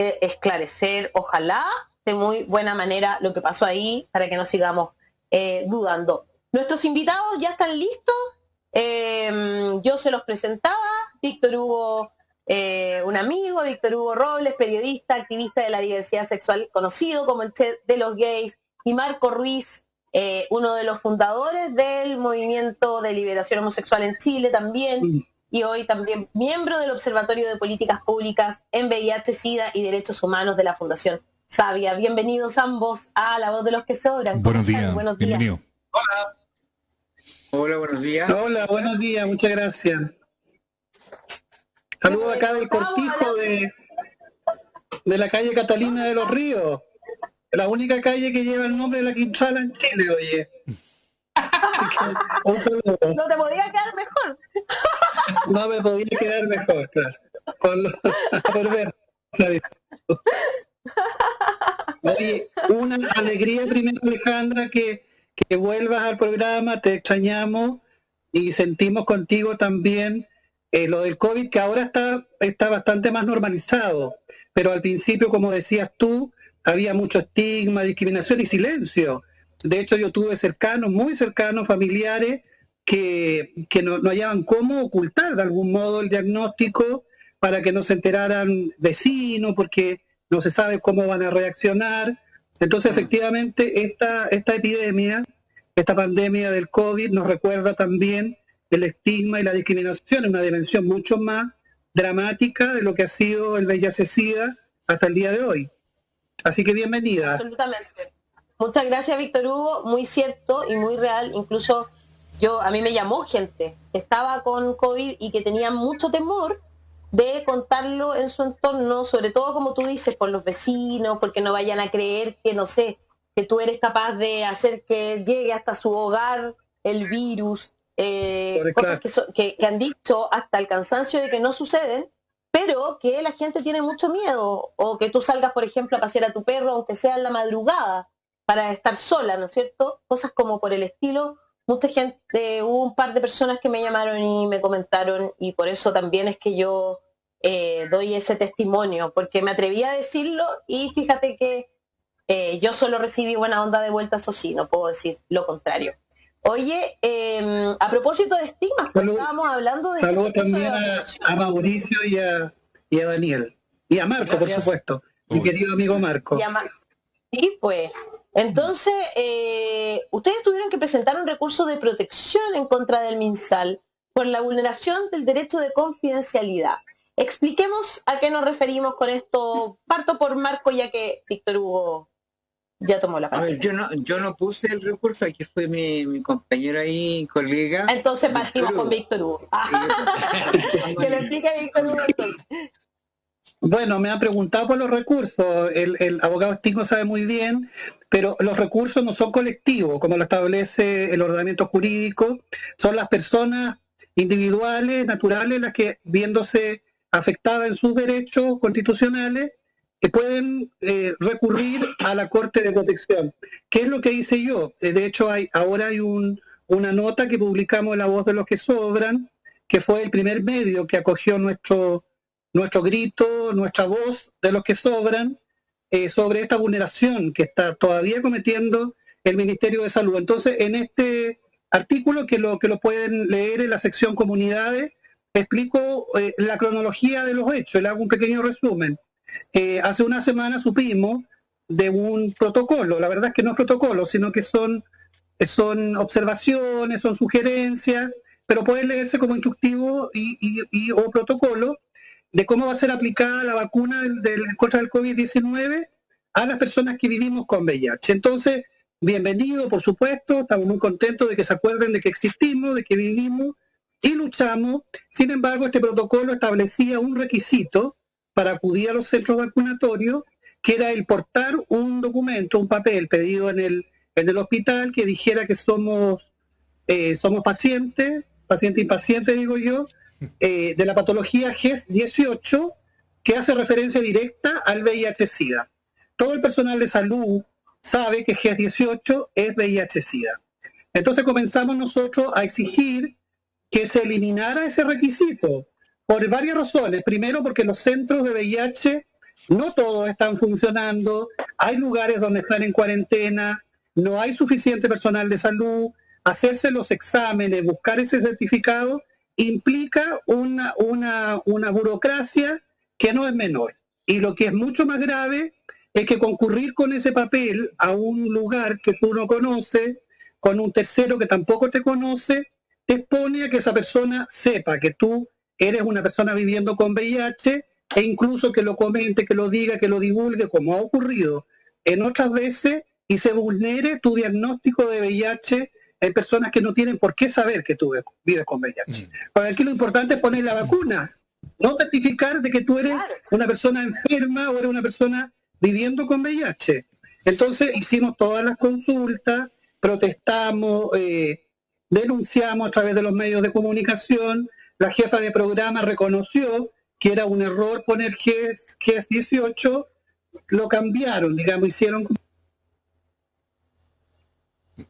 esclarecer, ojalá de muy buena manera lo que pasó ahí, para que no sigamos dudando. Nuestros invitados ya están listos. Yo se los presentaba. Víctor Hugo, un amigo, Víctor Hugo Robles, periodista, activista de la diversidad sexual, conocido como el Che de los gays, y Marco Ruiz, uno de los fundadores del movimiento de liberación homosexual en Chile también, y hoy también miembro del Observatorio de Políticas Públicas en VIH, SIDA y Derechos Humanos de la Fundación Sabia. Bienvenidos ambos a La Voz de los que Sobran. Buenos días. Buenos días. Bienvenido. Hola. Hola, buenos días. Hola, buenos días, muchas gracias. Saludos acá del Cortijo de la calle Catalina de los Ríos, la única calle que lleva el nombre de la Quintrala en Chile, oye. Un saludo. No te podía quedar mejor. No me podía quedar mejor, claro. Por ver. Oye, una alegría primero, Alejandra, que vuelvas al programa, te extrañamos y sentimos contigo también lo del COVID, que ahora está bastante más normalizado, pero al principio, como decías tú, había mucho estigma, discriminación y silencio. De hecho, yo tuve cercanos, muy cercanos, familiares, que no hallaban cómo ocultar de algún modo el diagnóstico para que no se enteraran vecinos, porque no se sabe cómo van a reaccionar. Entonces, efectivamente, esta epidemia, esta pandemia del COVID nos recuerda también el estigma y la discriminación en una dimensión mucho más dramática de lo que ha sido el VIH-Sida hasta el día de hoy. Así que bienvenida. Absolutamente. Muchas gracias, Víctor Hugo. Muy cierto y muy real. Incluso a mí me llamó gente que estaba con COVID y que tenía mucho temor de contarlo en su entorno, sobre todo, como tú dices, por los vecinos, porque no vayan a creer que, no sé, que tú eres capaz de hacer que llegue hasta su hogar el virus, cosas que han dicho hasta el cansancio de que no suceden, pero que la gente tiene mucho miedo, o que tú salgas, por ejemplo, a pasear a tu perro, aunque sea en la madrugada, para estar sola, ¿no es cierto? Cosas como por el estilo. Mucha gente, hubo un par de personas que me llamaron y me comentaron, y por eso también es que yo doy ese testimonio, porque me atreví a decirlo y fíjate que yo solo recibí buena onda de vuelta, eso sí, no puedo decir lo contrario. Oye, a propósito de estigmas, pues estábamos hablando de... Saludos también a Mauricio y a Daniel, y a Marco, gracias. Por supuesto, mi querido amigo Marco. Sí, pues... Entonces, ustedes tuvieron que presentar un recurso de protección en contra del MinSal por la vulneración del derecho de confidencialidad. Expliquemos a qué nos referimos con esto. Parto por Marco, ya que Víctor Hugo ya tomó la palabra. A ver, yo no puse el recurso, aquí fue mi compañero ahí, colega. Entonces partimos con Víctor Hugo. Sí, que lo explique Víctor Hugo entonces. Bueno, me han preguntado por los recursos, el abogado Stigmo sabe muy bien, pero los recursos no son colectivos, como lo establece el ordenamiento jurídico, son las personas individuales, naturales, las que, viéndose afectadas en sus derechos constitucionales, que pueden recurrir a la Corte de Protección. ¿Qué es lo que hice yo? De hecho, ahora hay una nota que publicamos en La Voz de los que Sobran, que fue el primer medio que acogió nuestro grito, nuestra voz de los que sobran, sobre esta vulneración que está todavía cometiendo el Ministerio de Salud. Entonces, en este artículo, que lo pueden leer en la sección Comunidades, explico la cronología de los hechos, le hago un pequeño resumen. Hace una semana supimos de un protocolo, la verdad es que no es protocolo, sino que son observaciones, son sugerencias, pero pueden leerse como instructivo o protocolo, de cómo va a ser aplicada la vacuna contra el COVID-19 a las personas que vivimos con VIH. Entonces, bienvenido, por supuesto, estamos muy contentos de que se acuerden de que existimos, de que vivimos y luchamos. Sin embargo, este protocolo establecía un requisito para acudir a los centros vacunatorios, que era el portar un documento, un papel pedido en el hospital que dijera que somos paciente y paciente, digo yo, de la patología GES-18, que hace referencia directa al VIH-Sida. Todo el personal de salud sabe que GES-18 es VIH-Sida. Entonces comenzamos nosotros a exigir que se eliminara ese requisito por varias razones. Primero, porque los centros de VIH no todos están funcionando, hay lugares donde están en cuarentena, no hay suficiente personal de salud, hacerse los exámenes, buscar ese certificado, implica una burocracia que no es menor. Y lo que es mucho más grave es que concurrir con ese papel a un lugar que tú no conoces, con un tercero que tampoco te conoce, te expone a que esa persona sepa que tú eres una persona viviendo con VIH e incluso que lo comente, que lo diga, que lo divulgue, como ha ocurrido en otras veces, y se vulnere tu diagnóstico de VIH en personas que no tienen por qué saber que tú vives con VIH. Porque aquí lo importante es poner la vacuna, no certificar de que tú eres una persona enferma o eres una persona viviendo con VIH. Entonces hicimos todas las consultas, protestamos, denunciamos a través de los medios de comunicación, la jefa de programa reconoció que era un error poner GES 18, lo cambiaron, digamos, hicieron...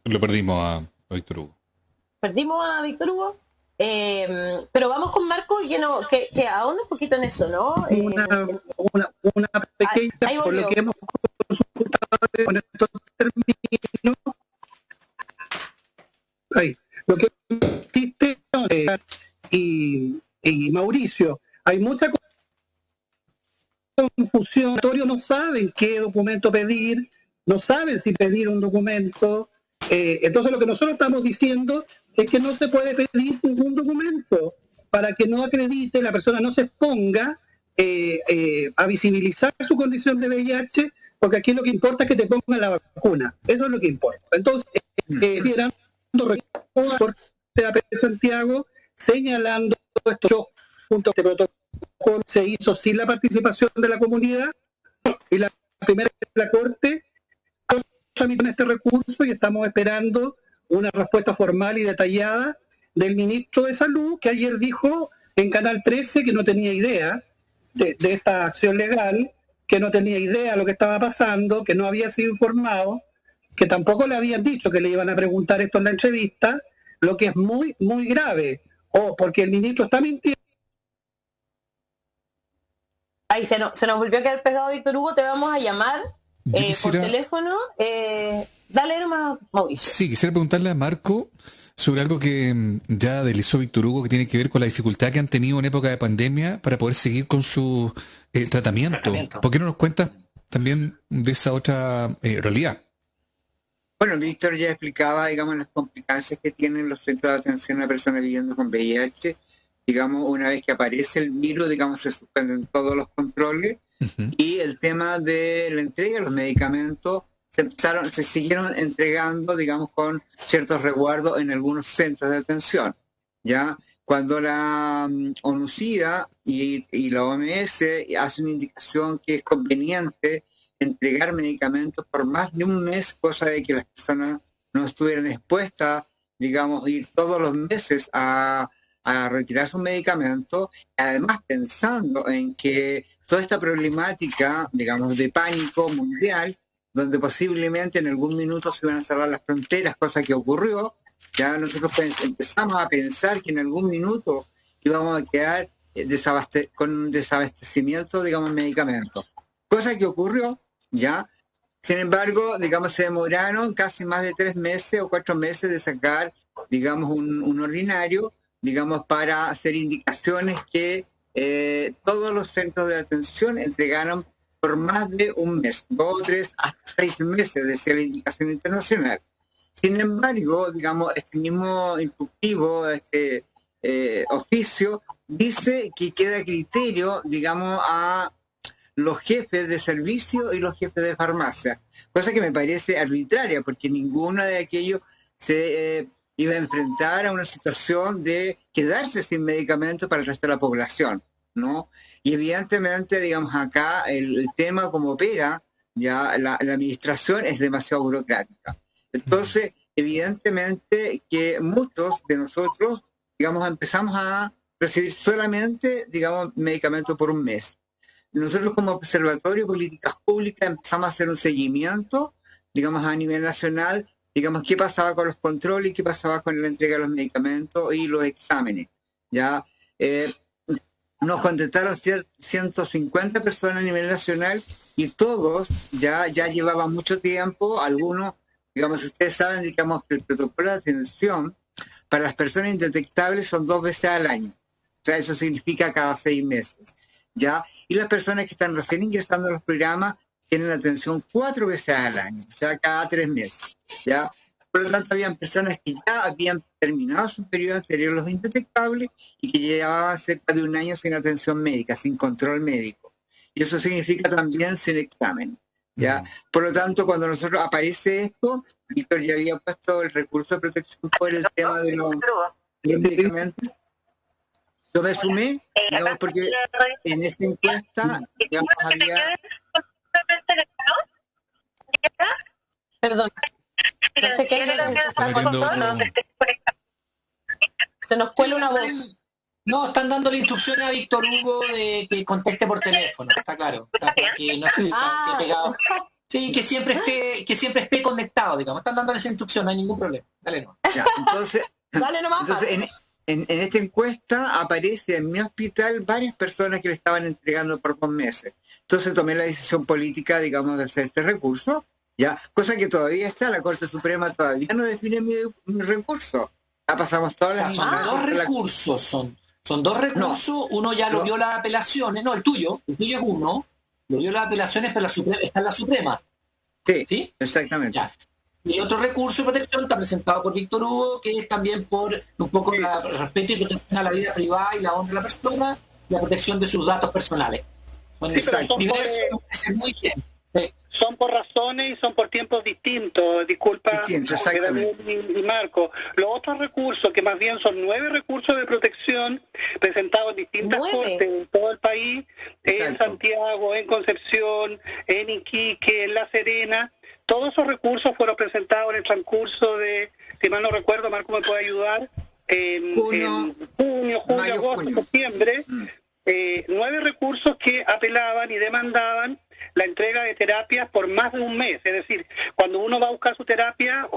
Lo perdimos a Víctor Hugo. Perdimos a Víctor Hugo, pero vamos con Marco, que ahonda un poquito en eso, ¿no? Una pequeña, por lo que hemos consultado con estos términos, lo que existe y Mauricio, hay mucha confusión, no saben qué documento pedir, no saben si pedir un documento, entonces lo que nosotros estamos diciendo es que no se puede pedir ningún documento para que no acredite, la persona no se exponga a visibilizar su condición de VIH, porque aquí lo que importa es que te pongan la vacuna, eso es lo que importa. Entonces, tirando por Santiago, señalando estos puntos de protocolo se hizo sin la participación de la comunidad, y la primera de la Corte tramitó este recurso y estamos esperando una respuesta formal y detallada del ministro de Salud, que ayer dijo en Canal 13 que no tenía idea de esta acción legal, que no tenía idea de lo que estaba pasando, que no había sido informado, que tampoco le habían dicho que le iban a preguntar esto en la entrevista, lo que es muy, muy grave, porque el ministro está mintiendo. Ahí se nos volvió a quedar pegado Víctor Hugo, te vamos a llamar por teléfono. Dale nomás, Mauricio. Sí, quisiera preguntarle a Marco sobre algo que ya deslizó Víctor Hugo, que tiene que ver con la dificultad que han tenido en época de pandemia para poder seguir con su tratamiento. ¿Por qué no nos cuentas también de esa otra realidad? Bueno, Víctor ya explicaba, digamos, las complicancias que tienen los centros de atención a personas viviendo con VIH. Digamos, una vez que aparece el virus, digamos, se suspenden todos los controles. Y el tema de la entrega de los medicamentos se siguieron entregando, digamos, con ciertos resguardos en algunos centros de atención. Ya cuando la ONU-SIDA y la OMS hacen una indicación que es conveniente entregar medicamentos por más de un mes, cosa de que las personas no estuvieran expuestas, digamos, ir todos los meses a retirar sus medicamentos, además pensando en que toda esta problemática, digamos, de pánico mundial, donde posiblemente en algún minuto se iban a cerrar las fronteras, cosa que ocurrió, ya nosotros empezamos a pensar que en algún minuto íbamos a quedar con un desabastecimiento, digamos, de medicamentos. Cosa que ocurrió, ya. Sin embargo, digamos, se demoraron casi más de 3 meses o 4 meses de sacar, digamos, un ordinario, digamos, para hacer indicaciones que todos los centros de atención entregaron por más de un mes, 2, 3, hasta 6 meses, decía la indicación internacional. Sin embargo, digamos, este mismo instructivo, este oficio, dice que queda criterio, digamos, a los jefes de servicio y los jefes de farmacia, cosa que me parece arbitraria, porque ninguno de aquellos se iba a enfrentar a una situación de quedarse sin medicamentos para el resto de la población, ¿no? Y evidentemente, digamos, acá el tema como opera, ya la administración es demasiado burocrática. Entonces, evidentemente que muchos de nosotros, digamos, empezamos a recibir solamente, digamos, medicamentos por un mes. Nosotros como Observatorio de Políticas Públicas empezamos a hacer un seguimiento, digamos, a nivel nacional, digamos, qué pasaba con los controles, qué pasaba con la entrega de los medicamentos y los exámenes, ¿ya? nos contestaron 150 personas a nivel nacional y todos ya llevaban mucho tiempo. Algunos, digamos, ustedes saben, digamos, que el protocolo de atención para las personas indetectables son 2 veces al año. O sea, eso significa cada 6 meses. ¿Ya? Y las personas que están recién ingresando a los programas tienen atención 4 veces al año, o sea, cada 3 meses. ¿Ya? Por lo tanto, habían personas que ya habían terminado su periodo anterior, los indetectables, y que llevaban cerca de un año sin atención médica, sin control médico. Y eso significa también sin examen. ¿Ya? Por lo tanto, cuando nosotros aparece esto, Víctor ya había puesto el recurso de protección por el tema de los medicamentos. Yo me sumé, digamos, porque en esta encuesta, digamos, había... Perdón. No sé qué es lo que se está cortando. Se nos cuela una voz. No, están dándole instrucciones a Víctor Hugo de que conteste por teléfono, está claro. Que no esté pegado. Sí, que siempre esté conectado, digamos. Están dándole esa instrucción, no hay ningún problema. Dale nomás. Ya, entonces, Dale nomás. Entonces en esta encuesta aparece en mi hospital varias personas que le estaban entregando por 2 meses. Entonces tomé la decisión política, digamos, de hacer este recurso, ya, cosa que todavía está, la Corte Suprema todavía no define mi recurso. Ya pasamos todas las son dos recursos, son dos recursos, no, uno ya lo vio las apelaciones, no, el tuyo es uno, lo vio las apelaciones, pero está en la Suprema. Sí, exactamente. Ya. Y otro recurso de protección está presentado por Víctor Hugo, que es también por un poco el respeto y protección a la vida privada y la honra de la persona, y la protección de sus datos personales. Son diversos, muy bien. Son por razones y son por tiempos distintos, disculpa, y Marco. Los otros recursos, que más bien son 9 recursos de protección presentados en distintas cortes en todo el país, en Santiago, en Concepción, en Iquique, en La Serena, todos esos recursos fueron presentados en el transcurso de, si mal no recuerdo, Marco me puede ayudar, en junio, julio, agosto, septiembre, 9 recursos que apelaban y demandaban la entrega de terapias por más de un mes. Es decir, cuando uno va a buscar su terapia,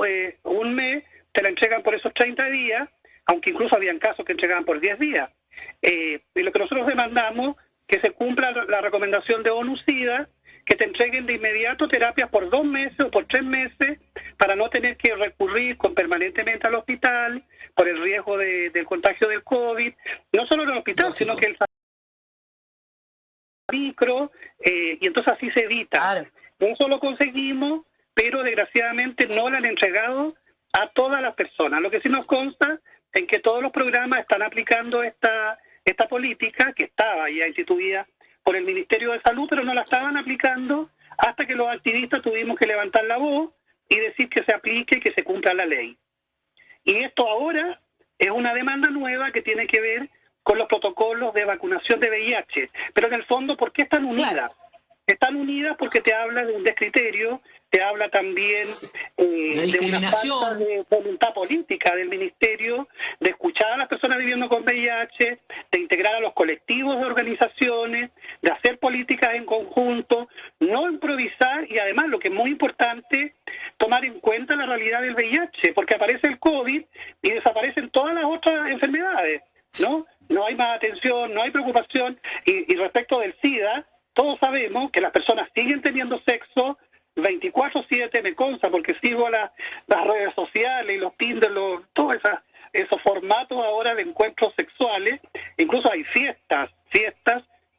un mes, te la entregan por esos 30 días, aunque incluso habían casos que entregaban por 10 días. Y lo que nosotros demandamos, que se cumpla la recomendación de ONU-SIDA, que te entreguen de inmediato terapias por 2 meses o por 3 meses, para no tener que recurrir permanentemente al hospital, por el riesgo del contagio del COVID, no solo en el hospital, sino que el micro, y entonces así se evita. Claro. Eso lo conseguimos, pero desgraciadamente no lo han entregado a todas las personas. Lo que sí nos consta en que todos los programas están aplicando esta política que estaba ya instituida por el Ministerio de Salud, pero no la estaban aplicando hasta que los activistas tuvimos que levantar la voz y decir que se aplique y que se cumpla la ley. Y esto ahora es una demanda nueva que tiene que ver con los protocolos de vacunación de VIH. Pero en el fondo, ¿por qué están unidas? Están unidas porque te habla de un descriterio, te habla también de una falta de voluntad política del Ministerio, de escuchar a las personas viviendo con VIH, de integrar a los colectivos de organizaciones, de hacer políticas en conjunto, no improvisar y además, lo que es muy importante, tomar en cuenta la realidad del VIH, porque aparece el COVID y desaparecen todas las otras enfermedades, ¿no? No hay más atención, no hay preocupación, y respecto del SIDA, todos sabemos que las personas siguen teniendo sexo 24/7, me consta, porque sigo las redes sociales y los Tinder, todos esos formatos ahora de encuentros sexuales. Incluso hay fiestas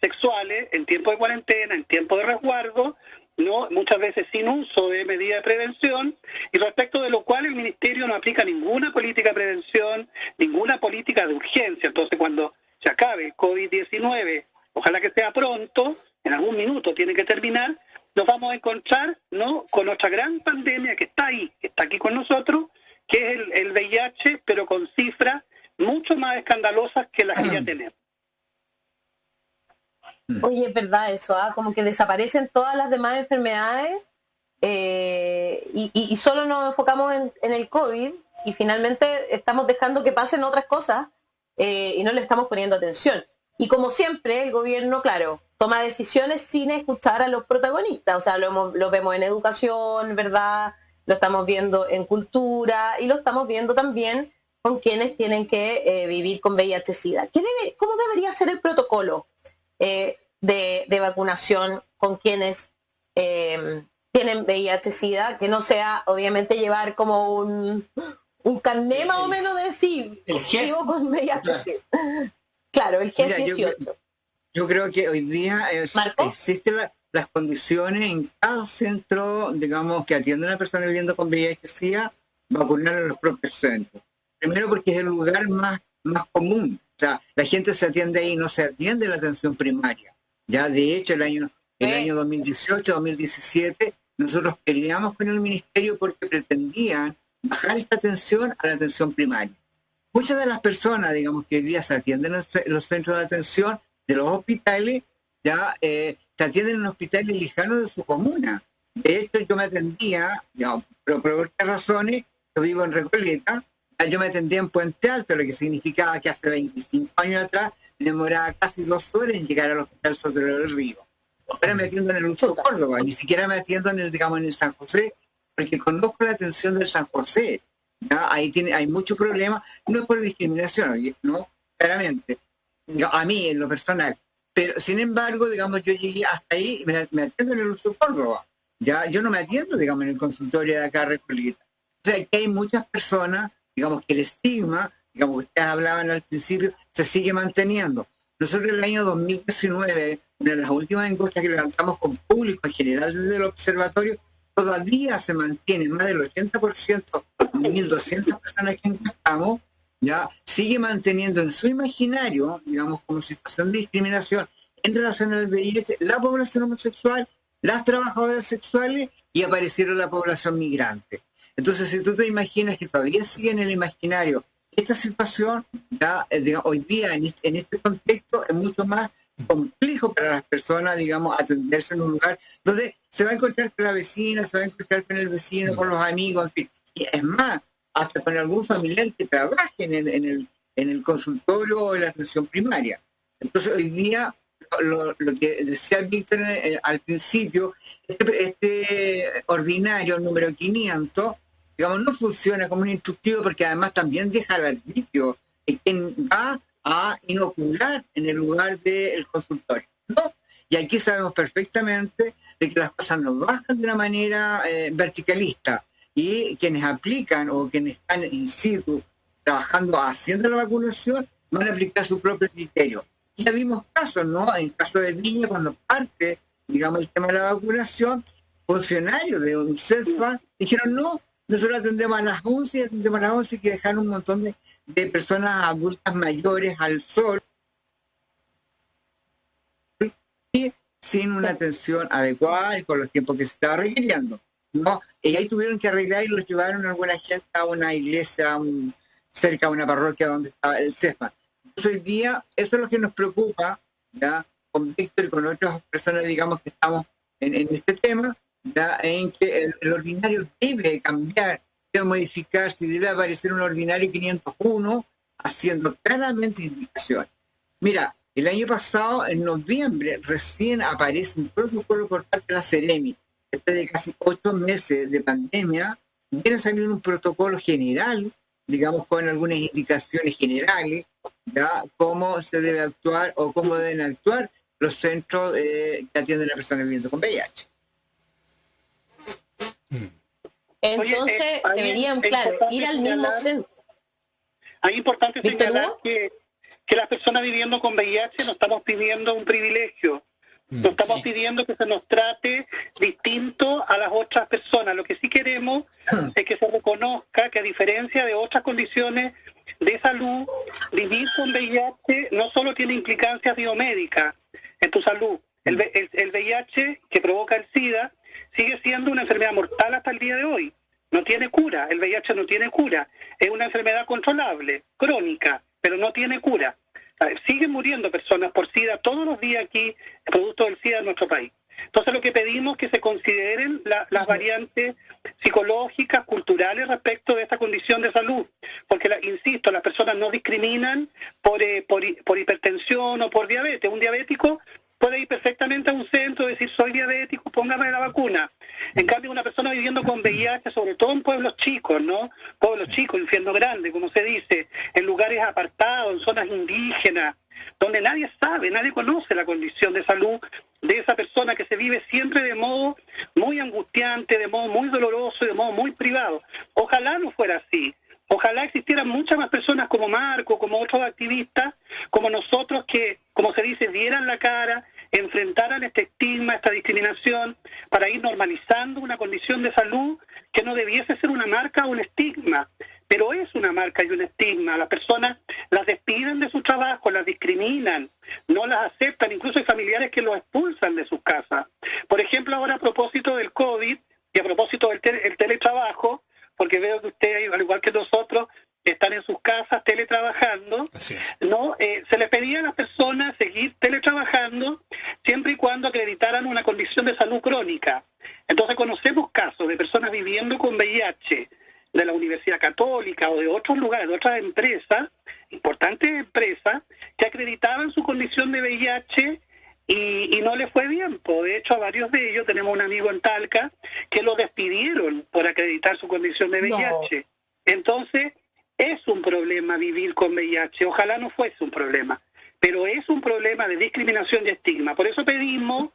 sexuales en tiempo de cuarentena, en tiempo de resguardo, ¿no? Muchas veces sin uso de medidas de prevención, y respecto de lo cual el Ministerio no aplica ninguna política de prevención, ninguna política de urgencia. Entonces, cuando se acabe el COVID-19, ojalá que sea pronto, en algún minuto tiene que terminar, nos vamos a encontrar, ¿no?, con otra gran pandemia que está ahí, que está aquí con nosotros, que es el VIH, pero con cifras mucho más escandalosas que las que ya tenemos. Oye, es verdad eso, como que desaparecen todas las demás enfermedades y solo nos enfocamos en el COVID, y finalmente estamos dejando que pasen otras cosas y no le estamos poniendo atención. Y como siempre, el gobierno, claro, toma decisiones sin escuchar a los protagonistas. O sea, lo vemos en educación, ¿verdad? Lo estamos viendo en cultura y lo estamos viendo también con quienes tienen que vivir con VIH-Sida. ¿Cómo debería ser el protocolo de vacunación con quienes tienen VIH-Sida? Que no sea, obviamente, llevar como un carné más o menos de sí, vivo con VIH-Sida. Claro, el GES 18. Yo creo que hoy día existen las condiciones en cada centro, digamos, que atiende a una persona viviendo con VIH-Sida, vacunar en los propios centros. Primero porque es el lugar más común. O sea, la gente se atiende ahí, no se atiende en la atención primaria. Ya, de hecho, el año 2018-2017, nosotros peleamos con el ministerio porque pretendían bajar esta atención a la atención primaria. Muchas de las personas, digamos, que hoy día se atienden en los centros de atención de los hospitales, ya se atienden en hospitales lejanos de su comuna. De hecho, yo me atendía, digamos, pero por otras razones, yo vivo en Recoleta, yo me atendía en Puente Alto, lo que significaba que hace 25 años atrás me demoraba casi 2 horas en llegar al Hospital Sotero del Río. Ahora me atiendo en el Lucho Córdoba, ni siquiera me atiendo en el San José, porque conozco la atención del San José. ¿Ya? Ahí hay mucho problema, no es por discriminación, no, claramente, a mí en lo personal, pero sin embargo, digamos, yo llegué hasta ahí y me atiendo en el Lucho Córdoba. Ya, yo no me atiendo, digamos, en el consultorio de acá Recoleta. O sea, que hay muchas personas, digamos, que el estigma, digamos, que ustedes hablaban al principio, se sigue manteniendo. Nosotros en el año 2019, una de las últimas encuestas que levantamos con público en general desde el observatorio, todavía se mantiene más del 80% de 1.200 personas que encuestamos, ya sigue manteniendo en su imaginario, digamos, como situación de discriminación en relación al VIH, la población homosexual, las trabajadoras sexuales y aparecieron la población migrante. Entonces, si tú te imaginas que todavía sigue en el imaginario esta situación, ya, digamos, hoy día en este contexto es mucho más complejo para las personas, digamos, atenderse en un lugar donde se va a encontrar con la vecina, se va a encontrar con el vecino, con los amigos, en fin. Y es más, hasta con algún familiar que trabaje en el consultorio o en la atención primaria. Entonces, hoy día, lo que decía Víctor al principio, este ordinario número 500, digamos, no funciona como un instructivo porque además también deja al arbitrio de quien va a inocular en el lugar del consultorio, ¿no? Y aquí sabemos perfectamente de que las cosas no bajan de una manera verticalista y quienes aplican o quienes están in situ trabajando haciendo la vacunación van a aplicar su propio criterio. Ya vimos casos, ¿no? En el caso de Viña, cuando parte, digamos, el tema de la vacunación, funcionarios de un CESFA dijeron no, nosotros atendemos a las 11 y atendemos a las 11 y que dejar un montón de personas adultas mayores al sol y sin una atención adecuada y con los tiempos que se estaba requiriendo, ¿no? Y ahí tuvieron que arreglar y los llevaron a alguna gente a una iglesia cerca de una parroquia donde estaba el CESFA. Entonces hoy día eso es lo que nos preocupa, ya con Víctor y con otras personas, digamos, que estamos en este tema, ya en que el ordinario debe cambiar, debe modificarse, debe aparecer un ordinario 501 haciendo claramente indicaciones. Mira, el año pasado, en noviembre, recién aparece un protocolo por parte de la Ceremi. Después de casi 8 meses de pandemia, viene a salir un protocolo general, digamos, con algunas indicaciones generales, ¿ya? Cómo se debe actuar o cómo deben actuar los centros que atienden a personas viviendo con VIH. Entonces, deberían, claro, ir al mismo centro. Es importante señalar que las personas viviendo con VIH no estamos pidiendo un privilegio, no estamos pidiendo que se nos trate distinto a las otras personas. Lo que sí queremos es que se reconozca que a diferencia de otras condiciones de salud, vivir con VIH no solo tiene implicancias biomédicas en tu salud. El VIH que provoca el SIDA sigue siendo una enfermedad mortal hasta el día de hoy. No tiene cura, el VIH no tiene cura. Es una enfermedad controlable, crónica, pero no tiene cura. Siguen muriendo personas por SIDA todos los días aquí, producto del SIDA en nuestro país. Entonces lo que pedimos es que se consideren las variantes psicológicas, culturales respecto de esta condición de salud. Porque, insisto, las personas no discriminan por hipertensión o por diabetes. Un diabético puede ir perfectamente a un centro y decir, soy diabético, póngame la vacuna. En cambio, una persona viviendo con VIH, sobre todo en pueblos chicos, ¿no? Pueblos chicos, infierno grande, como se dice, en lugares apartados, en zonas indígenas, donde nadie sabe, nadie conoce la condición de salud de esa persona, que se vive siempre de modo muy angustiante, de modo muy doloroso, de modo muy privado. Ojalá no fuera así. Ojalá existieran muchas más personas como Marco, como otros activistas, como nosotros, que, como se dice, dieran la cara, enfrentaran este estigma, esta discriminación, para ir normalizando una condición de salud que no debiese ser una marca o un estigma, pero es una marca y un estigma. Las personas las despiden de su trabajo, las discriminan, no las aceptan, incluso hay familiares que los expulsan de sus casas. Por ejemplo, ahora a propósito del COVID y a propósito del teletrabajo, porque veo que ustedes, al igual que nosotros, están en sus casas teletrabajando, ¿no? Se les pedía a las personas seguir teletrabajando siempre y cuando acreditaran una condición de salud crónica. Entonces conocemos casos de personas viviendo con VIH de la Universidad Católica o de otros lugares, de otras empresas, importantes empresas, que acreditaban su condición de VIH y no le fue bien. De hecho, a varios de ellos, tenemos un amigo en Talca, que lo despidieron por acreditar su condición de VIH. No. Entonces, es un problema vivir con VIH. Ojalá no fuese un problema, pero es un problema de discriminación y estigma. Por eso pedimos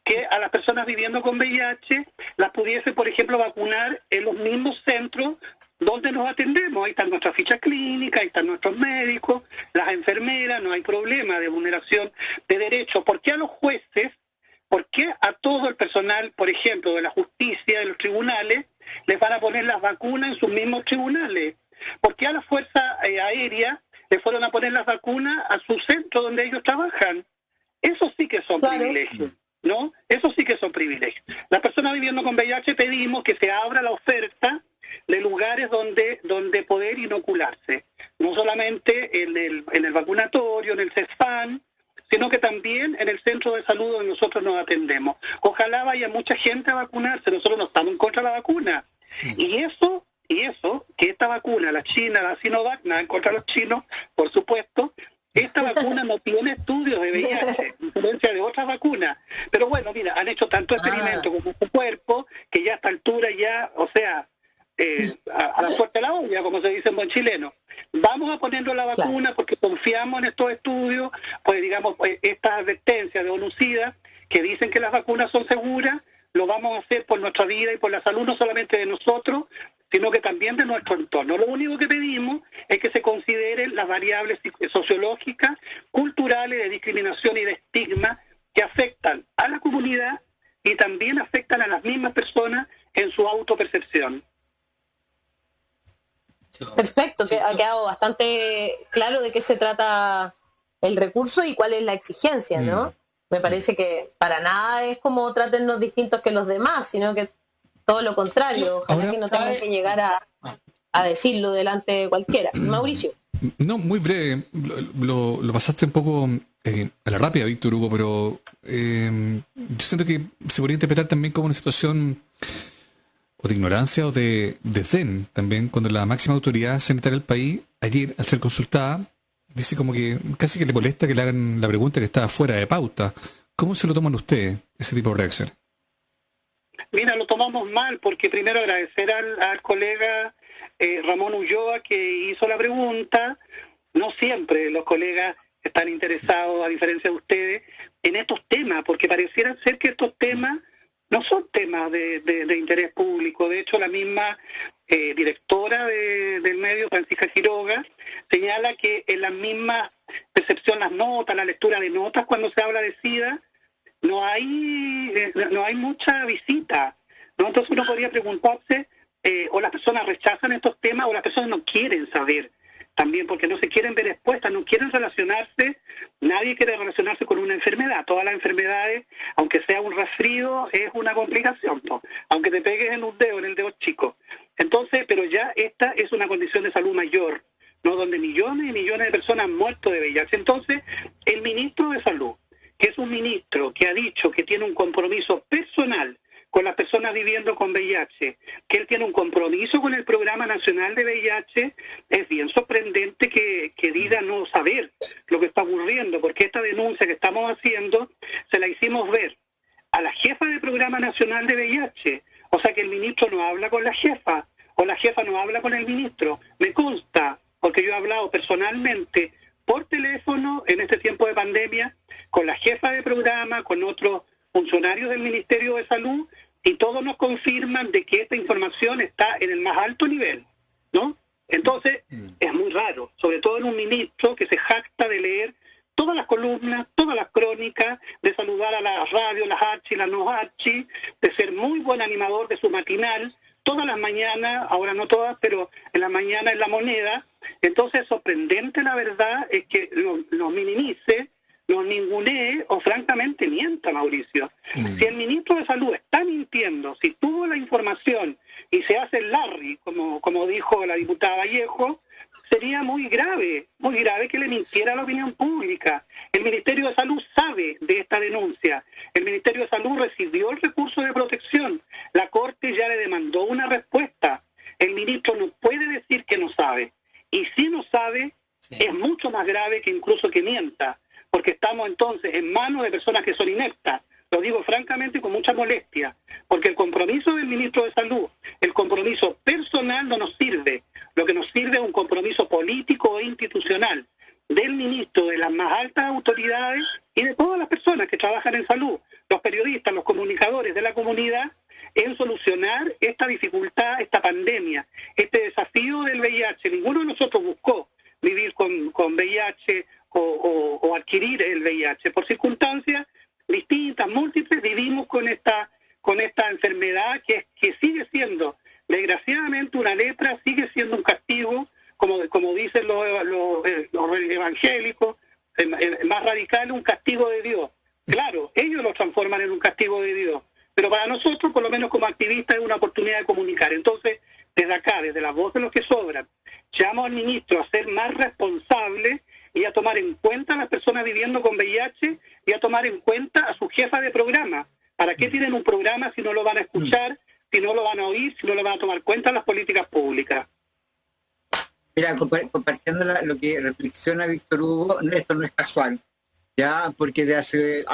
que a las personas viviendo con VIH las pudiese, por ejemplo, vacunar en los mismos centros donde nos atendemos. Ahí están nuestras fichas clínicas, ahí están nuestros médicos, las enfermeras, no hay problema de vulneración de derechos. ¿Por qué a los jueces, por qué a todo el personal, por ejemplo, de la justicia, de los tribunales, les van a poner las vacunas en sus mismos tribunales? ¿Por qué a la Fuerza Aérea les fueron a poner las vacunas a su centro donde ellos trabajan? Eso sí que son privilegios, ¿no? Eso sí que son privilegios. Las personas viviendo con VIH pedimos que se abra la oferta de lugares donde poder inocularse, no solamente en el vacunatorio, en el CESFAN, sino que también en el centro de salud donde nosotros nos atendemos. Ojalá vaya mucha gente a vacunarse, nosotros no estamos en contra de la vacuna. Y eso, que esta vacuna, la china, la Sinovac, nada en contra de los chinos, por supuesto, esta vacuna no tiene estudios de VIH, a diferencia de otras vacunas. Pero bueno, mira, han hecho tanto experimento con su cuerpo, que ya a esta altura ya, o sea, a la suerte de la olla, como se dice en buen chileno. Vamos a ponernos la vacuna porque confiamos en estos estudios, pues digamos, estas advertencias de ONU-SIDA que dicen que las vacunas son seguras, lo vamos a hacer por nuestra vida y por la salud no solamente de nosotros, sino que también de nuestro entorno. Lo único que pedimos es que se consideren las variables sociológicas, culturales, de discriminación y de estigma que afectan a la comunidad y también afectan a las mismas personas en su autopercepción. Perfecto, que ha quedado bastante claro de qué se trata el recurso y cuál es la exigencia, ¿no? Me parece que para nada es como tratarnos distintos que los demás, sino que todo lo contrario. Ojalá ahora, que no tengan que llegar a decirlo delante de cualquiera. Mauricio. No, muy breve. Lo pasaste un poco a la rápida, Víctor Hugo, pero yo siento que se podría interpretar también como una situación o de ignorancia o de desdén también, cuando la máxima autoridad sanitaria del país, ayer, al ser consultada, dice como que casi que le molesta que le hagan la pregunta que está fuera de pauta. ¿Cómo se lo toman ustedes, ese tipo de reacción? Mira, lo tomamos mal, porque primero agradecer al colega Ramón Ulloa que hizo la pregunta. No siempre los colegas están interesados, a diferencia de ustedes, en estos temas, porque pareciera ser que estos temas no son temas de interés público. De hecho, la misma directora del medio, Francisca Quiroga, señala que en la misma percepción, las notas, la lectura de notas, cuando se habla de SIDA, no hay mucha visita, ¿no? Entonces uno podría preguntarse, o las personas rechazan estos temas, o las personas no quieren saber también, porque no se quieren ver expuestas, no quieren relacionarse. Nadie quiere relacionarse con una enfermedad. Todas las enfermedades, aunque sea un resfrío, es una complicación, ¿no? Aunque te pegues en un dedo, en el dedo chico. Entonces, pero ya esta es una condición de salud mayor, ¿no? Donde millones y millones de personas han muerto de VIH. Entonces, el ministro de Salud, que es un ministro que ha dicho que tiene un compromiso personal con las personas viviendo con VIH, que él tiene un compromiso con el Programa Nacional de VIH, es bien sorprendente que diga no saber lo que está ocurriendo, porque esta denuncia que estamos haciendo se la hicimos ver a la jefa del Programa Nacional de VIH, o sea que el ministro no habla con la jefa, o la jefa no habla con el ministro. Me consta, porque yo he hablado personalmente por teléfono en este tiempo de pandemia con la jefa de programa, con otros funcionarios del Ministerio de Salud, y todos nos confirman de que esta información está en el más alto nivel, ¿no? Entonces, es muy raro, sobre todo en un ministro que se jacta de leer todas las columnas, todas las crónicas, de saludar a las radios, las archi, las no archi, de ser muy buen animador de su matinal, todas las mañanas, ahora no todas, pero en la mañana en La Moneda. Entonces, sorprendente la verdad es que los minimice, los ningunee o francamente mienta, Mauricio. Si el ministro de Salud está mintiendo, si tuvo la información y se hace el Larry, como dijo la diputada Vallejo, sería muy grave que le mintiera a la opinión pública. El Ministerio de Salud sabe de esta denuncia. El Ministerio de Salud recibió el recurso de protección. La Corte ya le demandó una respuesta. El ministro no puede decir que no sabe. Y si no sabe, es mucho más grave que incluso que mienta, porque estamos entonces en manos de personas que son ineptas. Lo digo francamente con mucha molestia, porque el compromiso del ministro de Salud, el compromiso personal no nos sirve. Lo que nos sirve es un compromiso político e institucional del ministro, de las más altas autoridades y de todas las personas que trabajan en salud, los periodistas, los comunicadores de la comunidad, en solucionar esta dificultad, esta pandemia, este desafío del VIH. Ninguno de nosotros buscó vivir con VIH o adquirir el VIH. Por circunstancias distintas, múltiples, vivimos con esta enfermedad que sigue siendo, desgraciadamente, una lepra, sigue siendo un castigo, como dicen los evangélicos, más radical, un castigo de Dios. Claro, ellos lo transforman en un castigo de Dios, pero para nosotros, por lo menos como activistas, es una oportunidad de comunicar. Entonces, desde acá, desde la voz de los que sobran, llamo al ministro a ser más responsable y a tomar en cuenta a las personas viviendo con VIH y a tomar en cuenta a su jefa de programa. ¿Para qué tienen un programa si no lo van a escuchar, si no lo van a oír, si no lo van a tomar cuenta en las políticas públicas? Mira, compartiendo lo que reflexiona Víctor Hugo, esto no es casual, ya, porque de hace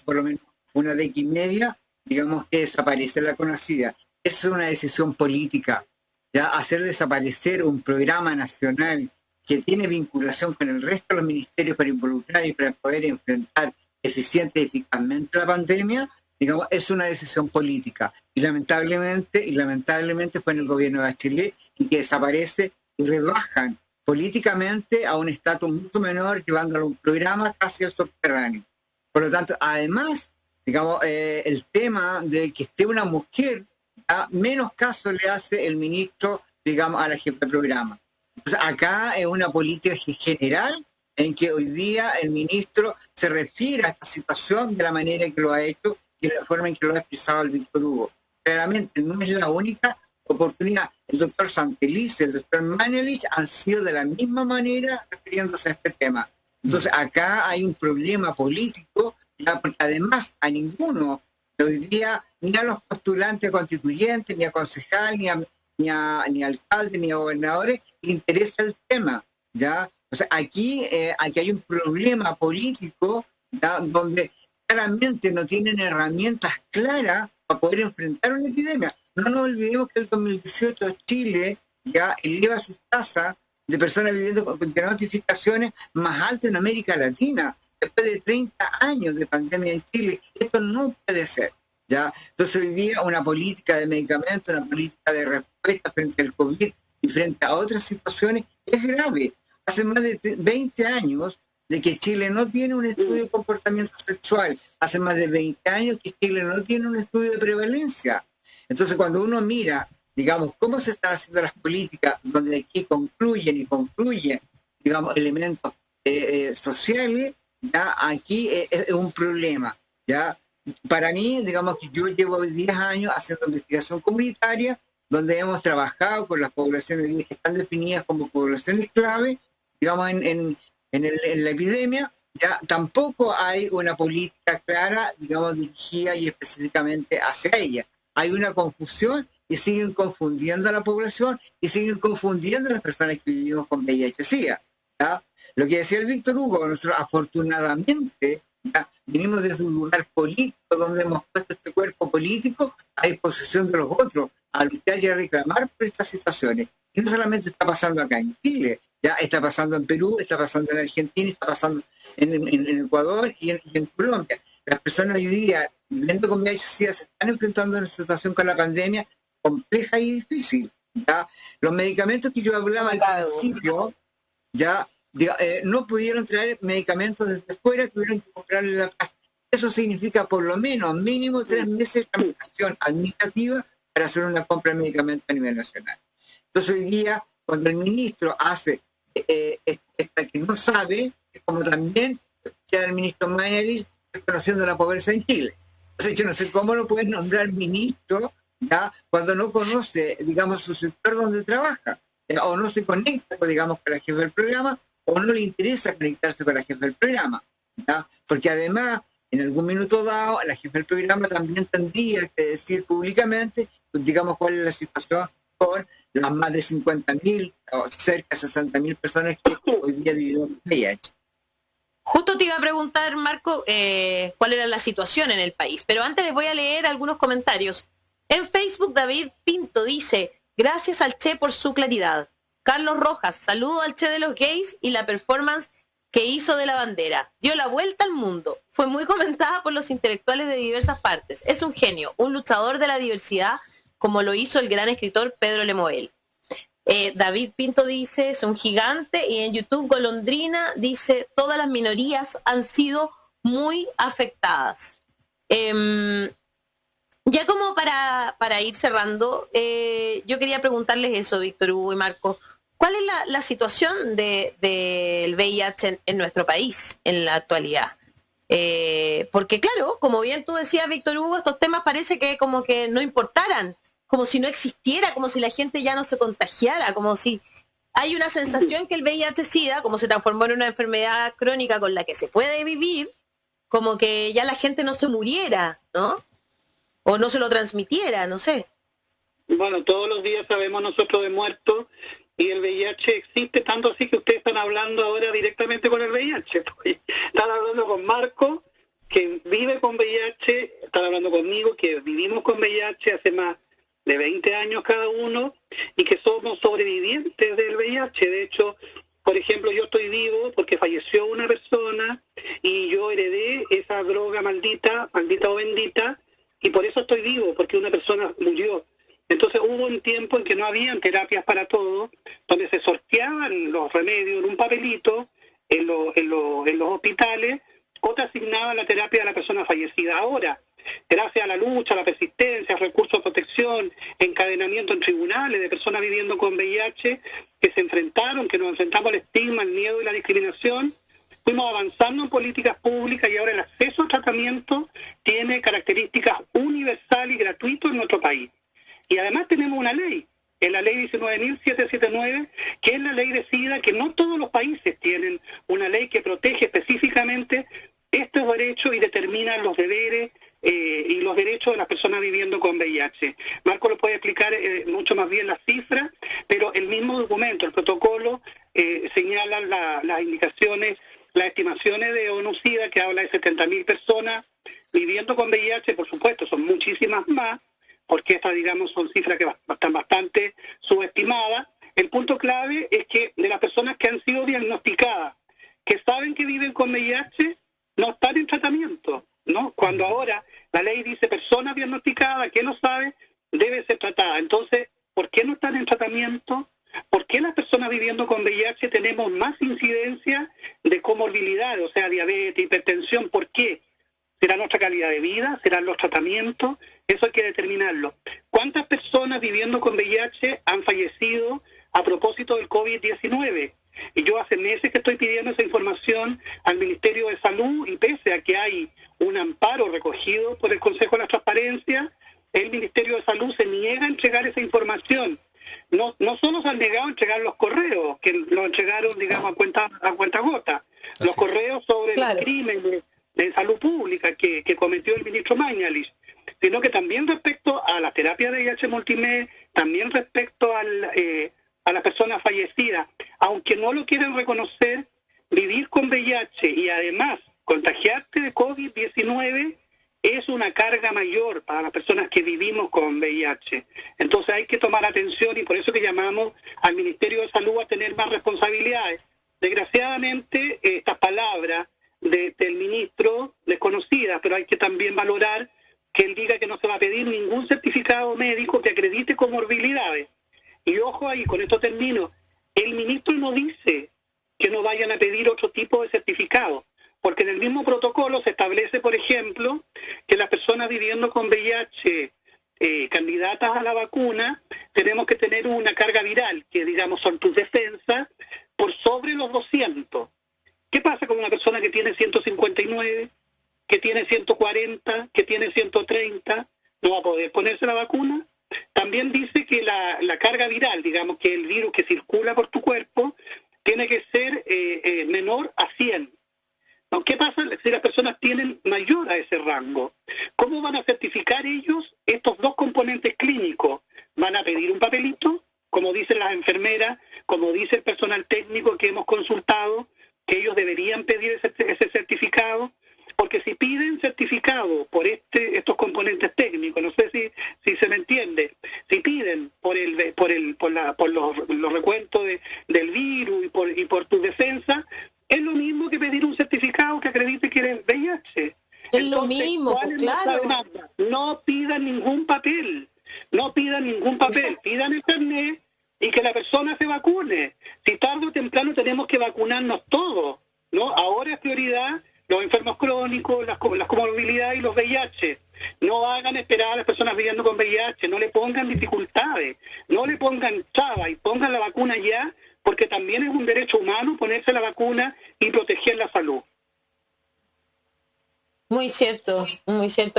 por lo menos una década y media, digamos que desaparece la conocida. Es una decisión política, ya, hacer desaparecer un programa nacional que tiene vinculación con el resto de los ministerios para involucrar y para poder enfrentar eficiente y eficazmente la pandemia, digamos, es una decisión política. Y lamentablemente fue en el gobierno de Chile en que desaparece y rebajan políticamente a un estatus mucho menor, llevándolo a un programa casi al subterráneo. Por lo tanto, además, digamos, el tema de que esté una mujer, menos caso le hace el ministro, digamos, a la jefa de programa. Entonces, acá es una política general en que hoy día el ministro se refiere a esta situación de la manera en que lo ha hecho y de la forma en que lo ha expresado el Víctor Hugo. Claramente no es la única oportunidad. El doctor Santelice, el doctor Manelich han sido de la misma manera refiriéndose a este tema. Entonces, acá hay un problema político, ya, porque además a ninguno de hoy día, ni a los postulantes constituyentes, ni a concejal, ni a alcaldes, ni a gobernadores, le interesa el tema, ¿ya? O sea, aquí hay un problema político, ¿ya?, donde claramente no tienen herramientas claras para poder enfrentar una epidemia. No nos olvidemos que el 2018 Chile ya eleva sus tasas de personas viviendo con notificaciones más altas en América Latina. Después de 30 años de pandemia en Chile, esto no puede ser, ¿ya? Entonces hoy día una política de medicamentos, una política de respuesta frente al COVID y frente a otras situaciones es grave. Hace más de 20 años de que Chile no tiene un estudio de comportamiento sexual. Hace más de 20 años que Chile no tiene un estudio de prevalencia. Entonces, cuando uno mira, digamos, cómo se están haciendo las políticas, donde aquí concluyen y confluyen, digamos, elementos sociales, ya aquí es un problema, ¿ya? Para mí, digamos que yo llevo 10 años haciendo investigación comunitaria, donde hemos trabajado con las poblaciones que están definidas como poblaciones clave, digamos, en la epidemia. Ya tampoco hay una política clara, digamos, dirigida y específicamente hacia ella. hay una confusión y siguen confundiendo a la población y siguen confundiendo a las personas que vivimos con VIH-Sida. Lo que decía el Víctor Hugo, nosotros afortunadamente venimos desde un lugar político donde hemos puesto este cuerpo político a disposición de los otros, a luchar y a reclamar por estas situaciones. Y no solamente está pasando acá en Chile, ya está pasando en Perú, está pasando en Argentina, está pasando en Ecuador y en Colombia. Las personas hoy día viviendo con VIH-Sida se están enfrentando a una situación con la pandemia compleja y difícil. ¿Ya? Los medicamentos que yo hablaba al principio, ya no pudieron traer medicamentos desde fuera, tuvieron que comprarle la casa. Eso significa por lo menos mínimo 3 meses de tramitación administrativa para hacer una compra de medicamentos a nivel nacional. Entonces hoy día, cuando el ministro hace esta que no sabe, es como también ya el ministro Mañalich conociendo la pobreza en Chile. Entonces yo no sé cómo lo pueden nombrar ministro, ¿ya? Cuando no conoce, digamos, su sector donde trabaja, o no se conecta, digamos, con la jefa del programa, o no le interesa conectarse con la jefa del programa, ¿ya? Porque además, en algún minuto dado, la jefa del programa también tendría que decir públicamente, digamos, cuál es la situación con las más de 50.000 o cerca de 60.000 personas que hoy día viven con VIH. Justo te iba a preguntar, Marco, cuál era la situación en el país, pero antes les voy a leer algunos comentarios. En Facebook, David Pinto dice, gracias al Che por su claridad. Carlos Rojas, saludo al Che de los gays y la performance que hizo de la bandera. Dio la vuelta al mundo. Fue muy comentada por los intelectuales de diversas partes. Es un genio, un luchador de la diversidad, como lo hizo el gran escritor Pedro Lemoel. David Pinto dice, es un gigante, y en YouTube Golondrina dice, todas las minorías han sido muy afectadas. Ya como para ir cerrando, yo quería preguntarles eso, Víctor Hugo y Marco, ¿cuál es la situación del VIH en nuestro país en la actualidad? Porque claro, como bien tú decías, Víctor Hugo, estos temas parece que como que no importaran, como si no existiera, como si la gente ya no se contagiara, como si hay una sensación que el VIH-Sida, como se transformó en una enfermedad crónica con la que se puede vivir, como que ya la gente no se muriera, ¿no? O no se lo transmitiera, no sé. Bueno, todos los días sabemos nosotros de muertos y el VIH existe, tanto así que ustedes están hablando ahora directamente con el VIH. Están hablando con Marco, que vive con VIH, están hablando conmigo, que vivimos con VIH hace más de 20 años cada uno y que somos sobrevivientes del VIH. De hecho, por ejemplo, yo estoy vivo porque falleció una persona y yo heredé esa droga maldita o bendita, y por eso estoy vivo, porque una persona murió. Entonces hubo un tiempo en que no habían terapias para todo, donde se sorteaban los remedios en un papelito en los hospitales, o te asignaban la terapia de la persona fallecida. Ahora, gracias a la lucha, a la persistencia, a recursos de protección, encadenamiento en tribunales de personas viviendo con VIH, que nos enfrentamos al estigma, al miedo y la discriminación, fuimos avanzando en políticas públicas y ahora el acceso al tratamiento tiene características universales y gratuitas en nuestro país. Y además tenemos una ley, en la ley 19.779, que es la ley de SIDA, que no todos los países tienen una ley que protege específicamente estos derechos y determina los deberes y los derechos de las personas viviendo con VIH. Marco lo puede explicar mucho más bien las cifras, pero el mismo documento, el protocolo, señala las indicaciones, las estimaciones de ONU-SIDA, que habla de 70.000 personas viviendo con VIH. Por supuesto, son muchísimas más, porque estas, digamos, son cifras que están bastante subestimadas. El punto clave es que de las personas que han sido diagnosticadas, que saben que viven con VIH, no están en tratamiento, ¿no? Cuando ahora la ley dice personas diagnosticadas, que no sabe, debe ser tratada. Entonces, ¿por qué no están en tratamiento? ¿Por qué las personas viviendo con VIH tenemos más incidencia de comorbilidades, o sea, diabetes, hipertensión? ¿Por qué? ¿Será nuestra calidad de vida? ¿Serán los tratamientos? Eso hay que determinarlo. ¿Cuántas personas viviendo con VIH han fallecido a propósito del COVID-19? Y yo hace meses que estoy pidiendo esa información al Ministerio de Salud, y pese a que hay un amparo recogido por el Consejo de la Transparencia, el Ministerio de Salud se niega a entregar esa información. No solo se han negado a entregar los correos, que lo entregaron, digamos, a cuenta gota, los correos sobre los crímenes de salud pública que cometió el ministro Mañalich, sino que también respecto a la terapia de VIH multimed, también respecto a las personas fallecidas. Aunque no lo quieren reconocer, vivir con VIH y además contagiarte de COVID-19 es una carga mayor para las personas que vivimos con VIH. Entonces hay que tomar atención y por eso que llamamos al Ministerio de Salud a tener más responsabilidades. Desgraciadamente, estas palabras del ministro desconocidas, pero hay que también valorar que él diga que no se va a pedir ningún certificado médico que acredite comorbilidades. Y ojo ahí, con esto termino, el ministro no dice que no vayan a pedir otro tipo de certificado, porque en el mismo protocolo se establece, por ejemplo, que las personas viviendo con VIH candidatas a la vacuna, tenemos que tener una carga viral, que digamos son tus defensas, por sobre los 200. ¿Qué pasa con una persona que tiene 159, que tiene 140, que tiene 130? ¿No va a poder ponerse la vacuna? También dice que la carga viral, digamos que el virus que circula por tu cuerpo, tiene que ser menor a 100. ¿No? ¿Qué pasa si las personas tienen mayor a ese rango? ¿Cómo van a certificar ellos estos dos componentes clínicos? ¿Van a pedir un papelito? Como dicen las enfermeras, como dice el personal técnico que hemos consultado, que ellos deberían pedir ese certificado, porque si piden certificado por estos componentes técnicos, no sé si se me entiende, si piden por los recuentos del virus y por tu defensa, es lo mismo que pedir un certificado que acredite que eres VIH. Es lo mismo, claro. No pidan ningún papel, pidan el carnet y que la persona se vacune. Si tarde o temprano tenemos que vacunarnos todos, ¿no? Ahora es prioridad los enfermos crónicos, las comorbilidades y los VIH. No hagan esperar a las personas viviendo con VIH, no le pongan dificultades, no le pongan trabas y pongan la vacuna ya, porque también es un derecho humano ponerse la vacuna y proteger la salud. Muy cierto,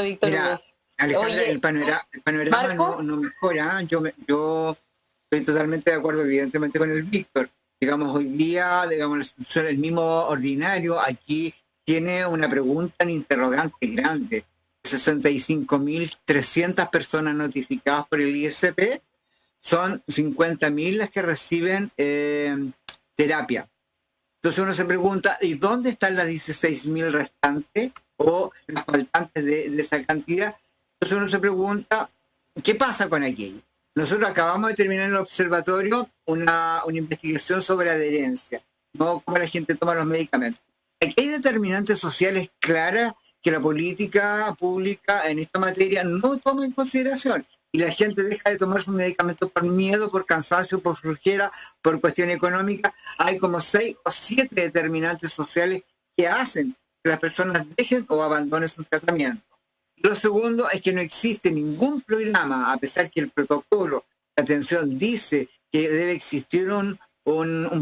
Víctor. Mira, Alejandra, el panorama no mejora. Yo estoy totalmente de acuerdo, evidentemente, con el Víctor. Digamos, hoy día, el mismo ordinario aquí tiene una pregunta en interrogante grande. 65.300 personas notificadas por el ISP, son 50.000 las que reciben terapia. Entonces uno se pregunta, ¿y dónde están las 16.000 restantes o las faltantes de esa cantidad? Entonces uno se pregunta, ¿qué pasa con aquello? Nosotros acabamos de terminar en el observatorio una investigación sobre adherencia, ¿no? Cómo la gente toma los medicamentos. Aquí hay determinantes sociales claras que la política pública en esta materia no toma en consideración. Y la gente deja de tomar sus medicamentos por miedo, por cansancio, por flojera, por cuestión económica. Hay como 6 o 7 determinantes sociales que hacen que las personas dejen o abandonen su tratamiento. Lo segundo es que no existe ningún programa, a pesar que el protocolo de atención dice que debe existir un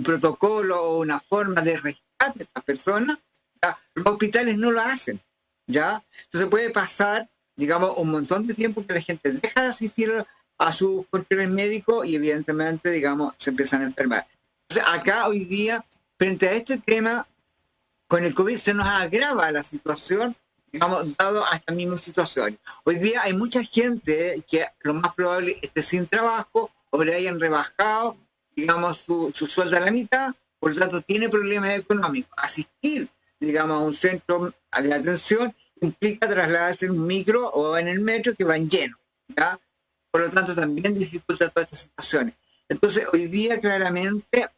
protocolo o una forma de rescate de estas personas, ¿ya? Los hospitales no lo hacen, ¿ya? Entonces puede pasar, digamos, un montón de tiempo que la gente deja de asistir a sus controles médicos y evidentemente, digamos, se empiezan a enfermar. Entonces acá hoy día, frente a este tema, con el COVID se nos agrava la situación, digamos, dado a esta misma situación. Hoy día hay mucha gente que lo más probable esté sin trabajo o le hayan rebajado, digamos, su sueldo a la mitad, por lo tanto tiene problemas económicos. Asistir, digamos, a un centro de atención implica trasladarse en un micro o en el metro que van llenos, ¿ya? Por lo tanto también dificulta todas estas situaciones. Entonces hoy día claramente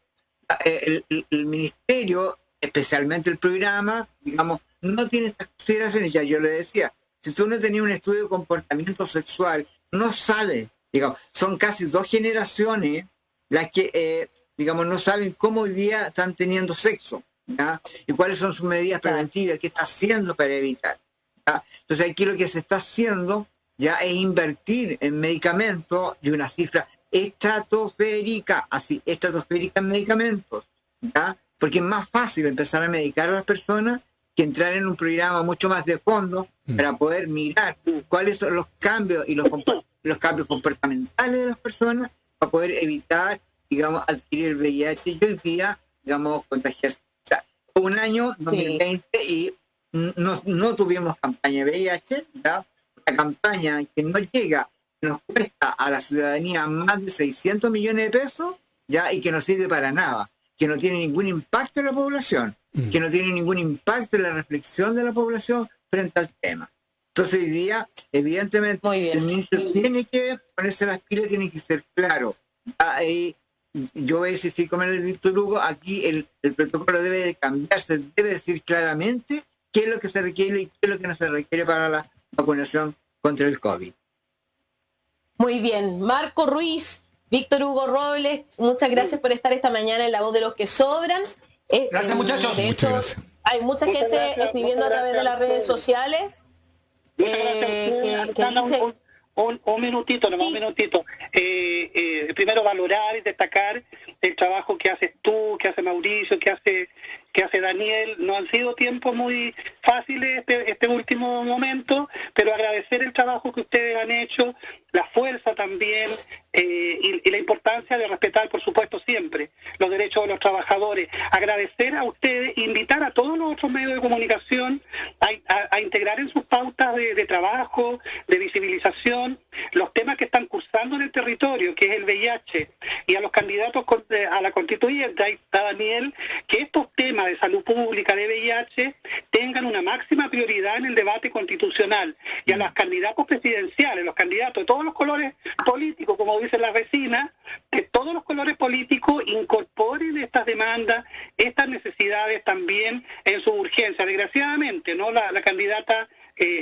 el ministerio, especialmente el programa, digamos, no tiene estas consideraciones. Ya yo le decía, si tú no tenías un estudio de comportamiento sexual, no sabe, digamos, son casi 2 generaciones las que, digamos, no saben cómo hoy día están teniendo sexo, ¿ya? Y cuáles son sus medidas preventivas, qué está haciendo para evitar, ¿ya? Entonces aquí lo que se está haciendo ya es invertir en medicamentos de una cifra estratosférica en medicamentos, ¿ya? Porque es más fácil empezar a medicar a las personas que entrar en un programa mucho más de fondo para poder mirar cuáles son los cambios y los cambios comportamentales de las personas para poder evitar, digamos, adquirir VIH y hoy día, digamos, contagiarse. O sea, un año, 2020, y no tuvimos campaña de VIH, ¿ya? Una campaña que no llega nos cuesta a la ciudadanía más de 600 millones de pesos, ya, y que no sirve para nada, que no tiene ningún impacto en la población, que no tiene ningún impacto en la reflexión de la población frente al tema. Entonces hoy día, evidentemente, el ministro tiene que ponerse las pilas, tiene que ser claro. Yo voy a decir como el Víctor Hugo, aquí el protocolo debe de cambiarse, debe decir claramente qué es lo que se requiere y qué es lo que no se requiere para la vacunación contra el COVID. Muy bien, Marco Ruiz, Víctor Hugo Robles, muchas gracias por estar esta mañana en La Voz de los que Sobran. Gracias, muchachos. Muchas gracias. Hay mucha gente escribiendo a través de las redes sociales. Un minutito, nomás un minutito. Primero valorar y destacar el trabajo que haces tú, que hace Mauricio, que hace Daniel. No han sido tiempos muy fáciles este último momento, pero agradecer el trabajo que ustedes han hecho, la fuerza también y la importancia de respetar, por supuesto, siempre los derechos de los trabajadores. Agradecer a ustedes, invitar a todos los otros medios de comunicación a integrar en sus pautas de trabajo, de visibilización, los temas que están cursando en el territorio, que es el VIH, y a los candidatos a la constituyente, ahí está Daniel, que estos temas de salud pública, de VIH, tengan una máxima prioridad en el debate constitucional, y a los candidatos presidenciales, los candidatos de todos los colores políticos, como dicen las vecinas, que todos los colores políticos incorporen estas demandas, estas necesidades también en su urgencia. Desgraciadamente, ¿no? La candidata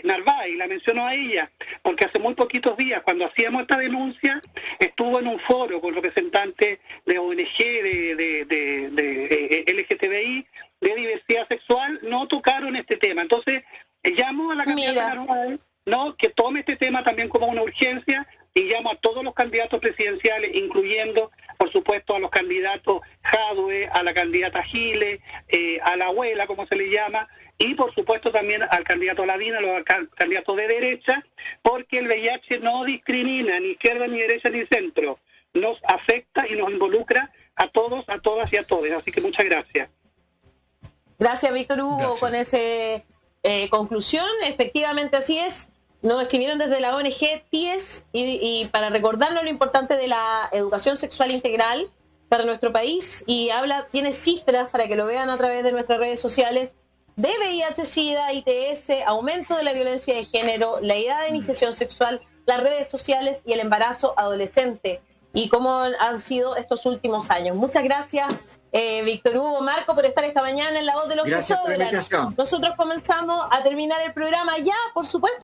Narváez, la menciono a ella, porque hace muy poquitos días, cuando hacíamos esta denuncia, estuvo en un foro con representantes de ONG, de LGTBI, de diversidad sexual, no tocaron este tema. Entonces, llamo a la candidata Narváez, ¿no?, que tome este tema también como una urgencia, y llamo a todos los candidatos presidenciales, incluyendo, por supuesto, a los candidatos Jadwe, a la candidata Giles, a la abuela, como se le llama, y por supuesto también al candidato Ladina, a los candidatos de derecha, porque el VIH no discrimina ni izquierda, ni derecha, ni centro. Nos afecta y nos involucra a todos, a todas y a todos. Así que muchas gracias. Gracias, Víctor Hugo, Gracias. con esa conclusión. Efectivamente, así es. Nos escribieron desde la ONG TIES y para recordarnos lo importante de la educación sexual integral para nuestro país, y tiene cifras para que lo vean a través de nuestras redes sociales, de VIH, SIDA, ITS, aumento de la violencia de género, la edad de iniciación sexual, las redes sociales y el embarazo adolescente, y cómo han sido estos últimos años. Muchas gracias, Víctor Hugo, Marco, por estar esta mañana en La Voz de los que Sobran. Gracias por la invitación. Nosotros comenzamos a terminar el programa ya, por supuesto.